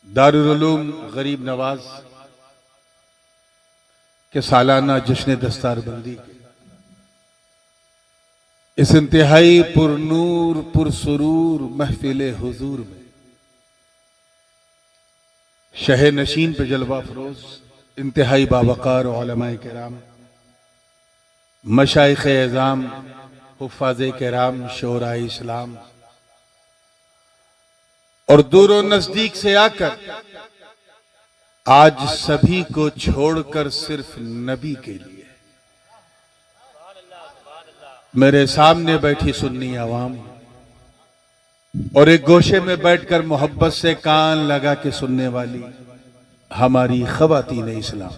दारुल उलूम गरीब नवाज के सालाना जश्न दस्तारबंदी के इस इंतहाई पुरनूर पुरसुरूर महफिल हुजूर में शह नशीन पे जलवा फरोज इंतहाई बावकार उलमाए किराम, मशाइख एज़ाम, हुफ़ाज़े किराम, शोराए इस्लाम और दूर और नजदीक से आकर आज सभी को छोड़कर सिर्फ नबी के लिए मेरे सामने बैठी सुन्नी आवाम और एक गोशे में बैठकर मोहब्बत से कान लगा के सुनने वाली हमारी ख़वातीन इस्लाम,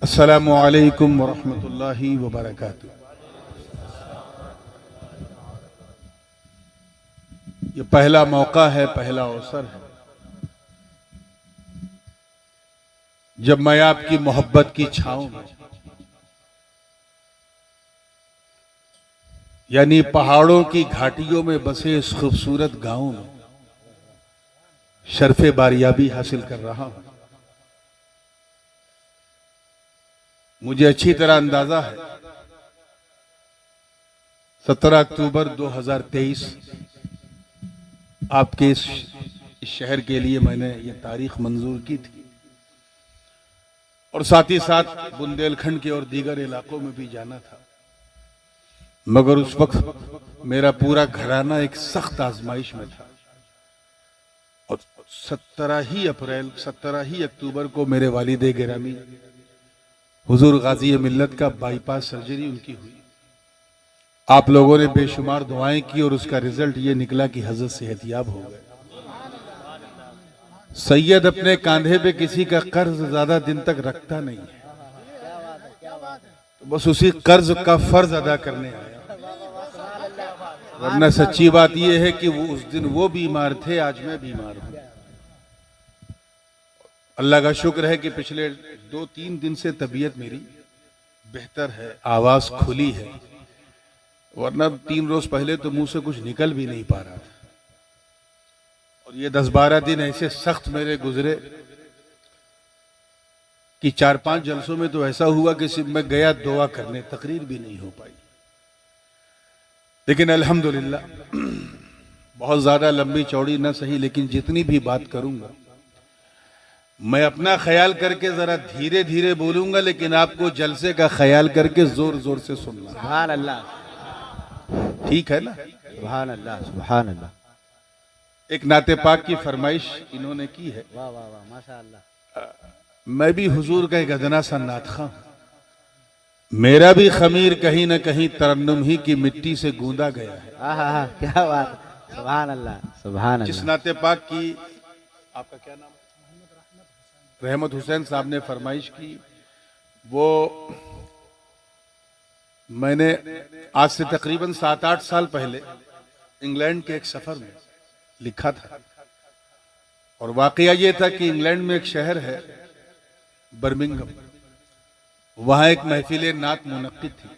अस्सलामु अलैकुम वरहमतुल्लाहि वबरकातुहू। ये पहला मौका है, पहला अवसर है जब मैं आपकी मोहब्बत की छांव में, यानी पहाड़ों की घाटियों में बसे इस खूबसूरत गांव में शर्फ़े बारियाबी हासिल कर रहा हूं। मुझे अच्छी तरह अंदाजा है 17 अक्टूबर 2023 आपके इस शहर के लिए मैंने ये तारीख मंजूर की थी और साथ ही साथ बुंदेलखंड के और दीगर इलाकों में भी जाना था, मगर उस वक्त मेरा पूरा घराना एक सख्त आजमाइश में था और 17 ही अक्टूबर को मेरे वालिदे गिरामी हुजूर गाजी मिल्लत का बाईपास सर्जरी उनकी हुई। आप लोगों ने बेशुमार दुआएं की और उसका रिजल्ट ये निकला कि हजरत सेहतयाब हो गए। सैयद अपने कांधे पे किसी का कर्ज ज्यादा दिन तक रखता नहीं है, तो बस उसी कर्ज का फर्ज अदा करने आया। वरना सच्ची बात यह है कि वो उस दिन वो बीमार थे, आज मैं बीमार हूं। अल्लाह का शुक्र है कि पिछले 2-3 दिन से तबीयत मेरी बेहतर है, आवाज खुली है, वरना 3 रोज पहले तो मुंह से कुछ निकल भी नहीं पा रहा था। और ये 10-12 दिन ऐसे सख्त मेरे गुजरे कि 4-5 जलसों में तो ऐसा हुआ कि सिर्फ मैं गया दुआ करने, तकरीर भी नहीं हो पाई। लेकिन अल्हम्दुलिल्लाह, बहुत ज्यादा लंबी चौड़ी ना सही, लेकिन जितनी भी बात करूंगा मैं अपना ख्याल करके जरा धीरे धीरे बोलूंगा, लेकिन आपको जलसे का ख्याल करके जोर जोर से सुनना। सुभान अल्लाह, ठीक है ना? सुभान अल्लाह, सुभान अल्लाह। एक नाते पाक की फरमाइश इन्होंने की है। वाह वाह वाह, माशाअल्लाह। मैं भी हुजूर का एक अदना सा नातखा हूं, मेरा भी खमीर कहीं ना कहीं तरन्नुम ही की मिट्टी से गूंदा गया है। आहा, क्या बात, सुभान अल्लाह, सुभान जिस अल्लाह। नाते पाक की, आपका क्या नाम? रहमत हुसैन साहब ने फरमाइश की, वो मैंने आज से तकरीबन 7-8 साल पहले इंग्लैंड के एक सफर में लिखा था। और वाकया ये था कि इंग्लैंड में एक शहर है बर्मिंघम, वहां एक महफिल नात मुनक्किद थी।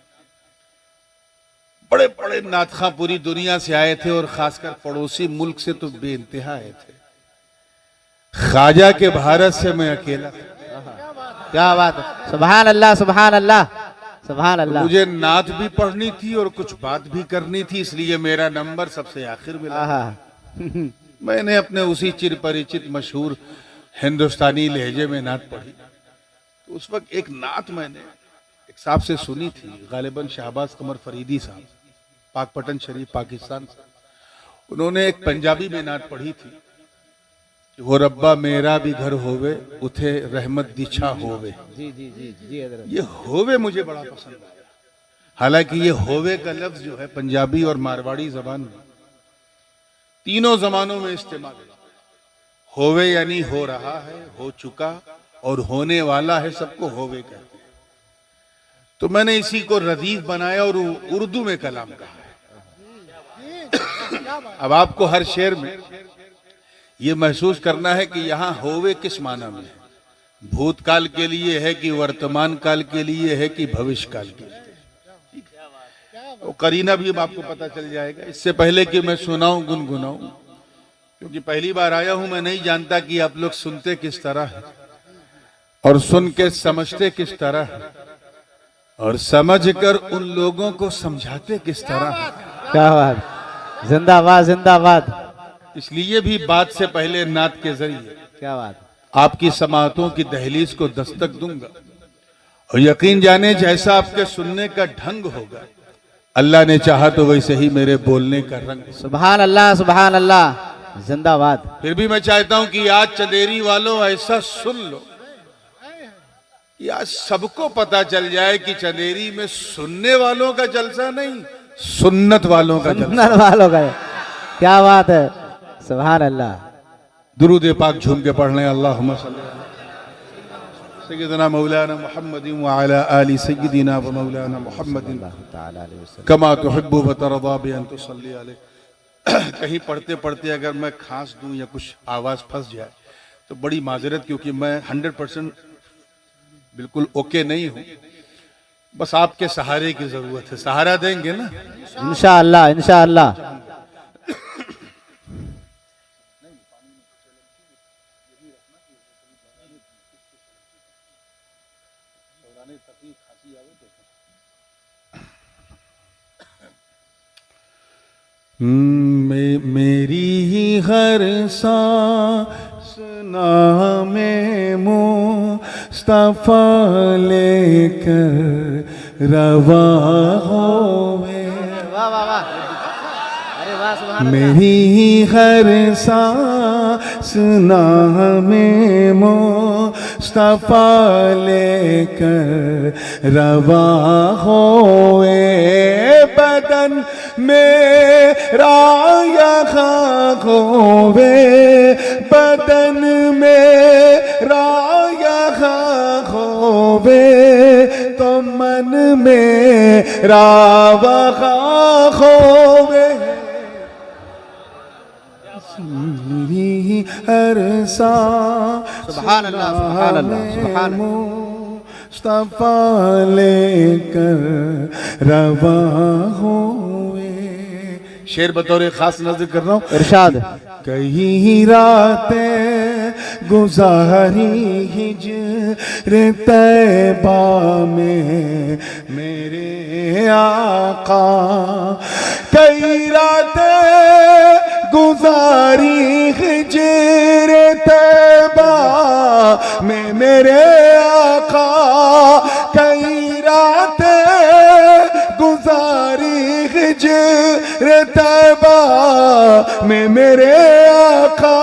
बड़े बड़े नातखा पूरी दुनिया से आए थे और खासकर पड़ोसी मुल्क से तो बेइंतहा आए थे। ख्वाजा के भारत से मैं अकेला था। क्या बात है, सुभान अल्लाह, सुभान अल्लाह, सुभान अल्लाह। मुझे नात भी पढ़नी थी और कुछ बात भी करनी थी, इसलिए मेरा नंबर सबसे आखिर मिला। आहा। मैंने अपने उसी चिर परिचित मशहूर हिंदुस्तानी लहजे में नात पढ़ी। तो उस वक्त एक नात मैंने एक साहब से सुनी थी, गालिबन शहबाज कमर फरीदी साहब, पाकपटन शरीफ, पाकिस्तान से। उन्होंने एक पंजाबी में नात पढ़ी थी कि वो रब्बा मेरा भी घर होवे, उथे रहमत दिछा होवे। जी जी जी जी हजरत। ये होवे मुझे बड़ा पसंद आया। हालांकि ये होवे का लफ्ज जो है पंजाबी और मारवाड़ी जबान में तीनों जमानों में इस्तेमाल है। होवे यानी हो रहा है, हो चुका, और होने वाला है, सबको होवे कहते हैं। तो मैंने इसी को रदीफ बनाया और उर्दू में कलाम कहा है। अब आपको हर शेर में ये महसूस करना है कि यहाँ होवे किस माना में है। भूतकाल के लिए है कि वर्तमान काल के लिए है कि भविष्य काल के लिए। वो करीना भी अब आपको पता चल जाएगा। इससे पहले कि मैं सुनाऊं गुनगुनाऊं, क्योंकि पहली बार आया हूं, मैं नहीं जानता कि आप लोग सुनते किस तरह है और सुन के समझते किस तरह है और समझ कर उन लोगों को समझाते किस तरह है। क्या बात, जिंदाबाद जिंदाबाद। इसलिए भी बात से पहले नात के जरिए क्या बात, आपकी समातों की दहलीज को दस्तक दूंगा और यकीन जाने जैसा आपके सुनने का ढंग होगा, अल्लाह ने चाहा तो वैसे ही मेरे बोलने का रंग। सुभान अल्लाह सुभान अल्लाह, जिंदाबाद। फिर भी मैं चाहता हूं कि आज चंदेरी वालों ऐसा सुन लो कि आज सबको पता चल जाए कि चंदेरी में सुनने वालों का जलसा नहीं, सुन्नत वालों का जलसा। सुन्नत वालों का, क्या बात है, सुभान अल्लाह। दुरूद पाक झूम के पढ़ लें। अल्लाहुम्मा सल्ली अला सय्यिदना मौलाना मुहम्मदिन व अला आलि सय्यिदिना व मौलाना मुहम्मदिन कमा तुहिब्बु व तरदा बि अन तुसल्ली अलैहि। कहीं पढ़ते पढ़ते अगर मैं खांस दूं या कुछ आवाज फंस जाए तो बड़ी माजरत, क्योंकि मैं 100% बिल्कुल ओके नहीं हूं। बस आपके सहारे की जरूरत है, सहारा देंगे ना इंशाअल्लाह इंशाअल्लाह। मेरी ही हर सांस नामे मुस्तफा लेकर रवा होवे। वाह वाह वाह, अरे वाह, सुभान अल्लाह। मेरी ही हर सांस नामे मुस्तफा लेकर रवा होए। बदन मेरा यहाँ होवे, बदन मेरा यहाँ होवे, तो मन मेरा वहाँ होवे। मेरी हर सांस सुभान अल्लाह सुभान अल्लाह सुभान अल्लाह। मुस्तफा लेकर रवा हुए। शेर बतौर खास नजर कर रहा हूँ। इरशाद। कई रातें गुजारी हिज्र तैबा में मेरे आका, कई रातें गुजारी हिज्र तैबा में मेरे आका, कई रातें गुजारी हिज्र तैबा में मेरे आका।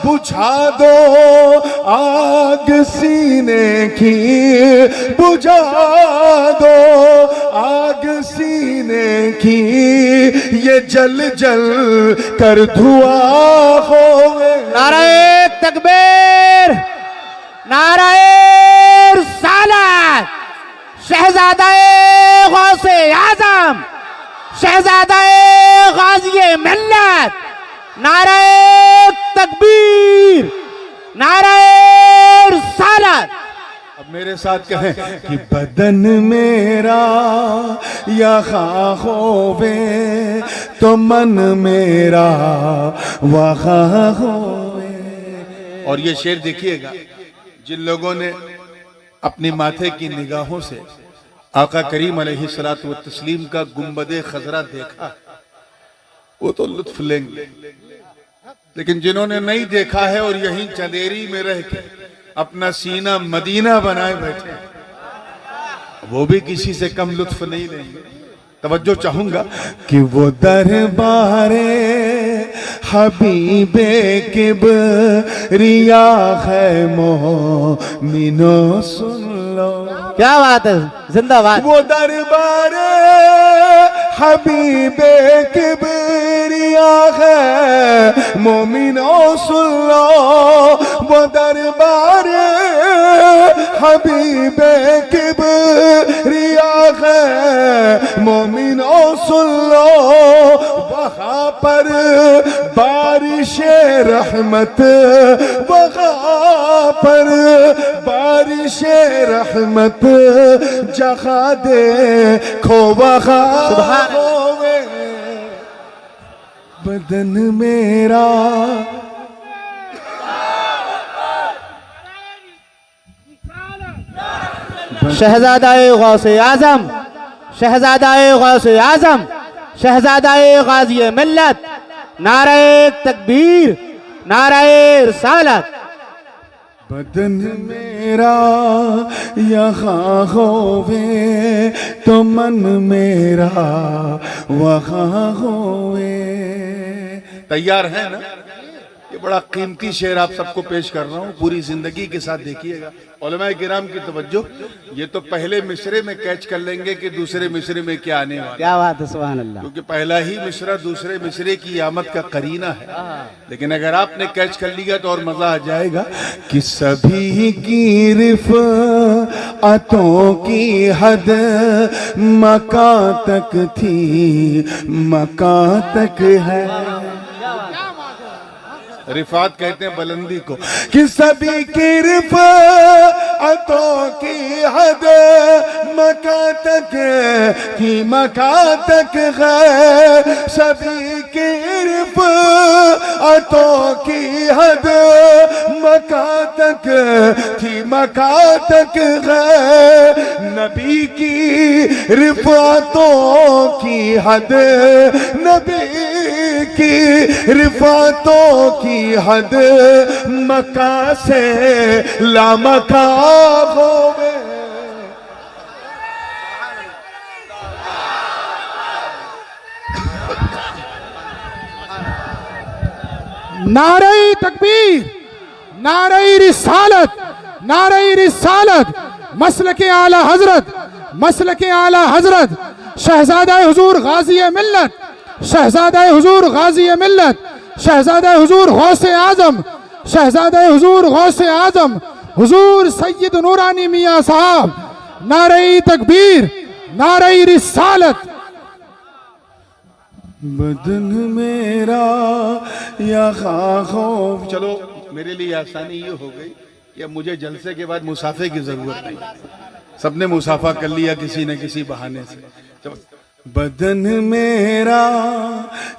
बुझा दो आग सीने की, बुझा दो आग सीने की, ये जल जल कर धुआं होवे। नारे तकबीर, नारे रिसालत, शहजादा गौसे आजम, शहजादा गाज़ी मिल्लत, नारे तकबीर, नारे रिसालत। अब मेरे साथ कहें कि बदन मेरा यहाँ होवे, तो मन मेरा वहाँ होवे। और ये शेर देखिएगा, जिन लोगों ने अपनी माथे की निगाहों से आका करीम अलैहिस्सलातु वत्तस्लीम का गुंबदे खजरा देखा, वो तो लुत्फ लेंगे। लेकिन जिन्होंने नहीं देखा है और यहीं चंदेरी में रह के अपना सीना मदीना बनाए बैठे, वो भी किसी से कम लुत्फ नहीं लेंगे। तवज्जो चाहूंगा कि वो दरबारे हबीबे किबरिया है मोमिनो, सुन लो। क्या बात है, जिंदाबाद। वो दरबारे हबीबे किबरिया है मोमिनो, सुन लो। वो दरबारे हबीबे किबरिया है मोमिनो, सुन लो। वहाँ पर बारिश रहमत, वहाँ पर बारिश रहमत, जहाँ देखो वहाँ होवे। बदन मेरा शहजादाए गौसे आजम, शहजादाए गौसे आजम, शहजादाए गाजी मिल्लत, नारे तकबीर, नारे रिसालत। बदन मेरा यहाँ होवे तो मन मेरा वहाँ होवे। तैयार है ना? ये बड़ा कीमती शेर आप सबको पेश कर रहा हूँ, पूरी जिंदगी के साथ देखिएगा। उलमा किराम की तवज्जो, ये तो पहले मिसरे में कैच कर लेंगे कि दूसरे मिसरे में क्या आने वाला। क्या बात है, सुभान अल्लाह। क्योंकि पहला ही मिसरा दूसरे मिसरे की आमद का करीना है। लेकिन अगर आपने कैच कर लिया तो और मजा आ जाएगा कि सभी की रिफ़अतों की हद मका तक थी, मका तक है। रिफात कहते हैं बुलंदी को, कि सभी की रिफ़अतों की हद मका तक की, मका तक है। सभी की रिफ़अतों की हद मका तक थी, मका तक है। नबी की रिफ़अतों की हद, नबी की रिफ़अतों की हद मका से लामका होवे। नारे तकबीर, नारे रिसालत, नारे रिसालत, मसलके आला हजरत, मसलके आला हजरत, शहजादा हुजूर गाजी मिल्लत, शहजादा हुजूर गाजी मिल्लत, शहजादा हुजूर गौसे आजम, शहजादा हुजूर गौसे आजम, हुजूर सैयद नूरानी मियाँ साहब। नारे तकबीर, नारे रिसालत। बदन मेरा यहाँ हो। चलो मेरे लिए आसानी ये हो गई कि मुझे जलसे के बाद मुसाफे की जरूरत नहीं, सबने मुसाफा कर लिया किसी न किसी बहाने से। चलो, बदन मेरा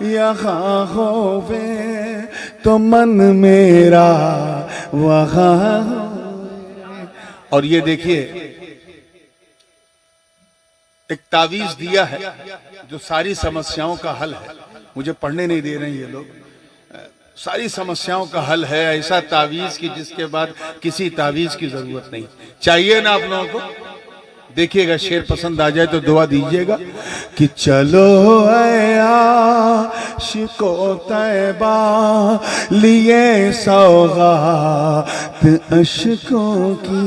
यहाँ होवे तो मन मेरा वहाँ होवे। और ये देखिए एक तावीज दिया है जो सारी समस्याओं का हल है। मुझे पढ़ने नहीं दे रहे हैं ये लोग। सारी समस्याओं का हल है ऐसा तावीज की जिसके बाद किसी तावीज की जरूरत नहीं। चाहिए ना आप लोगों को? देखिएगा, शेर पसंद आ जाए तो दुआ दीजिएगा कि चलो आशिको तैबा लिए सौगात अशकों की।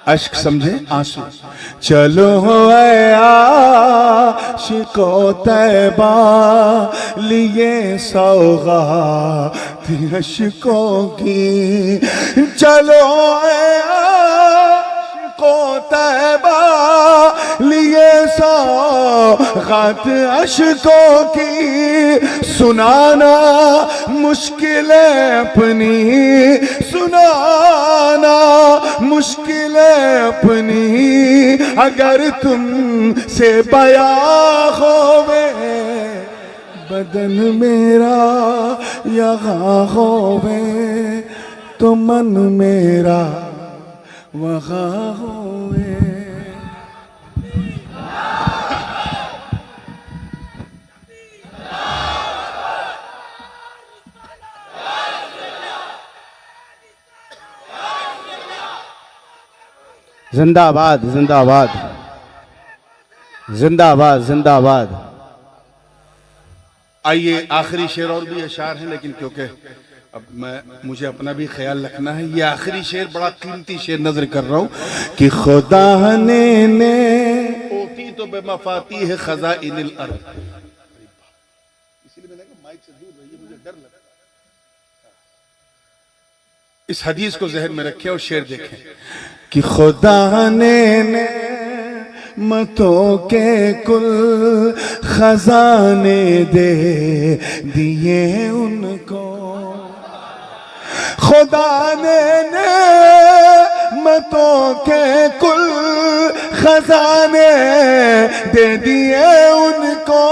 अश्क समझे, आंसू। चलो आशिको तैबा लिए सौगात अशकों की। चलो को तैबा लिए सौगात अशकों की। सुनाना मुश्किल अपनी, सुनाना मुश्किल अपनी, अगर तुम से बया होवे। बदन मेरा यहाँ होवे तो मन मेरा वहाँ होवे। जिंदाबाद, जिंदाबाद, जिंदाबाद, जिंदाबाद। आइए आखिरी शेर और भी अशार हैं, लेकिन क्योंकि अब मुझे अपना भी ख्याल रखना है। ये आखिरी शेर बड़ा कीमती शेर नजर कर रहा हूँ कि खुदा ने ओती तो बेमफाती है खज़ाइनिल अर्द। इसलिए मैंने कहा माइक से दूर रहिए, मुझे डर लगता है। इस हदीस को जहन में रखें और शेर देखें कि खुदा ने मतों के कुल खजाने दे दिए उनको। खुदा ने मतों के कुल खजाने दे दिए उनको।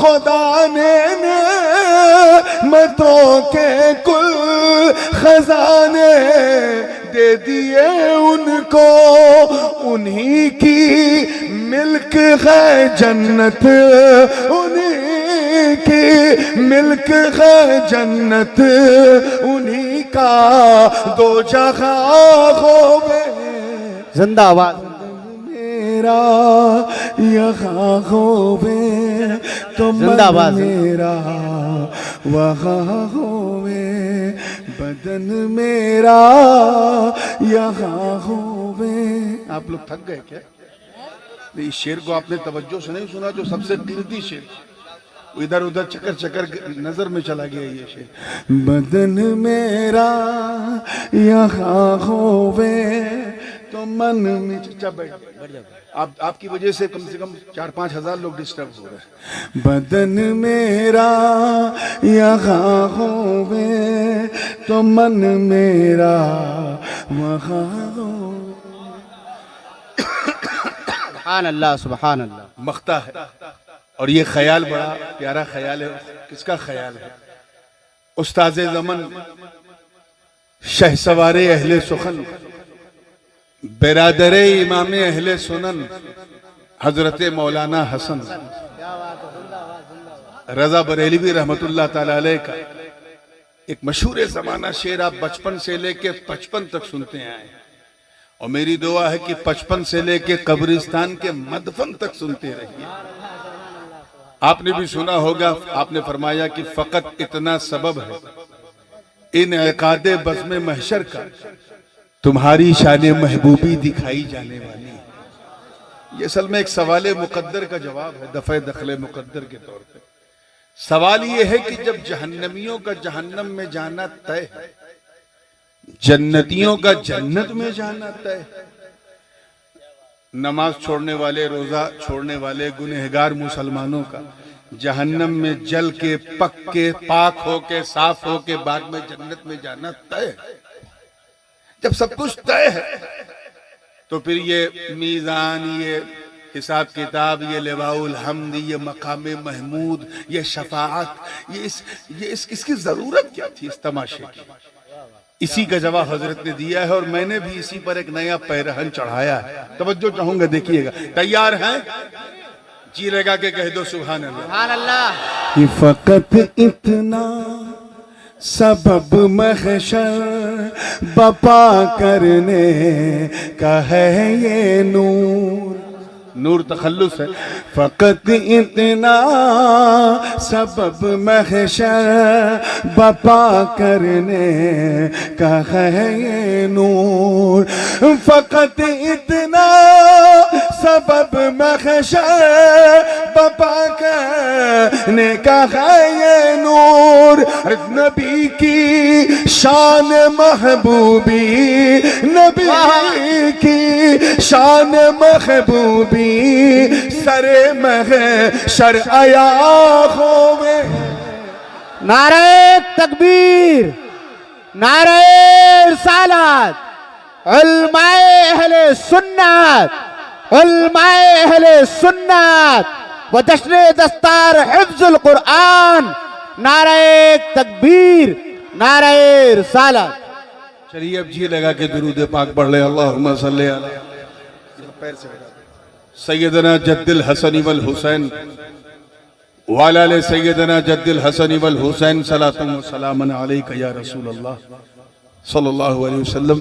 खुदा ने नेमतों के कुल खजाने दे दिए उनको, उन्हीं की मिल्क है जन्नत, उन्हीं की मिल्क है जन्नत, उन्हीं का दो जगह होवे। जिंदाबाद। मेरा यहाँ होवे तो मन जिंदाबाद। मेरा वहाँ होवे, बदन मेरा यहाँ होवे। आप लोग थक गए क्या? इस शेर को आपने तवज्जो से नहीं सुना, जो सबसे कीमती शेर, इधर उधर चक्कर चक्कर नजर में चला गया ये शेर। बदन मेरा यहाँ होवे तो मन में। चुपचाप बैठ, आपकी वजह से कम 4-5 हजार लोग डिस्टर्ब हो रहे हैं। बदन मेरा यहाँ होवे तो मन मेरा वहाँ हो। सुभान अल्लाह, सुभान अल्लाह। मख्ता है और ये ख्याल बड़ा प्यारा ख्याल है। किसका ख्याल है? उस्ताज़े ज़मन, शहसवारे अहले सुखन, बिरादरे इमाम अहले सुनन, हजरत मौलाना हसन रजा बरेलवी रहमतुल्लाह ताला अलैह का एक मशहूर ज़माना शेर आप बचपन से लेके 55 तक सुनते आए, और मेरी दुआ है कि 55 से लेके कब्रिस्तान के मदफन तक सुनते रहिए। आपने भी सुना होगा, आपने फरमाया कि फकत इतना सबब है इन इकादे बज़्म महशर का, तुम्हारी शान महबूबी दिखाई जाने वाली। ये असल में एक सवाल मुकद्दर का जवाब है, दफ़े दखले मुकद्दर के तौर पे। सवाल ये है कि जब जहन्नमियों का जहन्नम में जाना तय है, जन्नतियों का जन्नत में जाना तय है, नमाज छोड़ने वाले, रोजा छोड़ने वाले गुनहगार मुसलमानों का जहन्नम में जल के पक के पाक हो के साफ हो के बाद में जन्नत में जाना तय है। जब सब कुछ तय है तो फिर ये मीज़ान, ये हिसाब किताब, ये लिवाउल हम्द, ये मकाम महमूद, ये शफाअत, इसकी जरूरत क्या थी इस तमाशे की? इसी का जवाब हजरत ने दिया है और मैंने भी इसी पर एक नया पैरहन चढ़ाया है। तवज्जो चाहूंगा, देखिएगा। तैयार हैं? जी लगा के कह दो सुभान अल्लाह। सुभान अल्लाह। कि फकत इतना सबब महशर बपा करने का है ये नूर। नूर तखल्लुस है। फकत इतना सबब महशर बपा करने का है ये नूर। फकत इतना सबब महशर बपा करने का है ये नूर। नबी की शान महबूबी, नबी की शान महबूबी सरे महशर आया होवे। नारे तकबीर, नारे रिसालत, उलमाए अहले सुन्नत, उलमाए अहले सुन्नत व जश्न दस्तार हिफ्जुल कुरान। नारे तकबीर, नारे रिसालत। चलिए अब जी लगा के दुरूद पाक पढ़ ले। अल्लाहुम्मा सल्ली अला सैयदना जद्दिल हसन वल हुसैन व अला आले सैयदना जद्दिल हसन वल हुसैन सलातुम व सलामुन अलैका या रसूल अल्लाह सल्लल्लाहु अलैहि वसल्लम।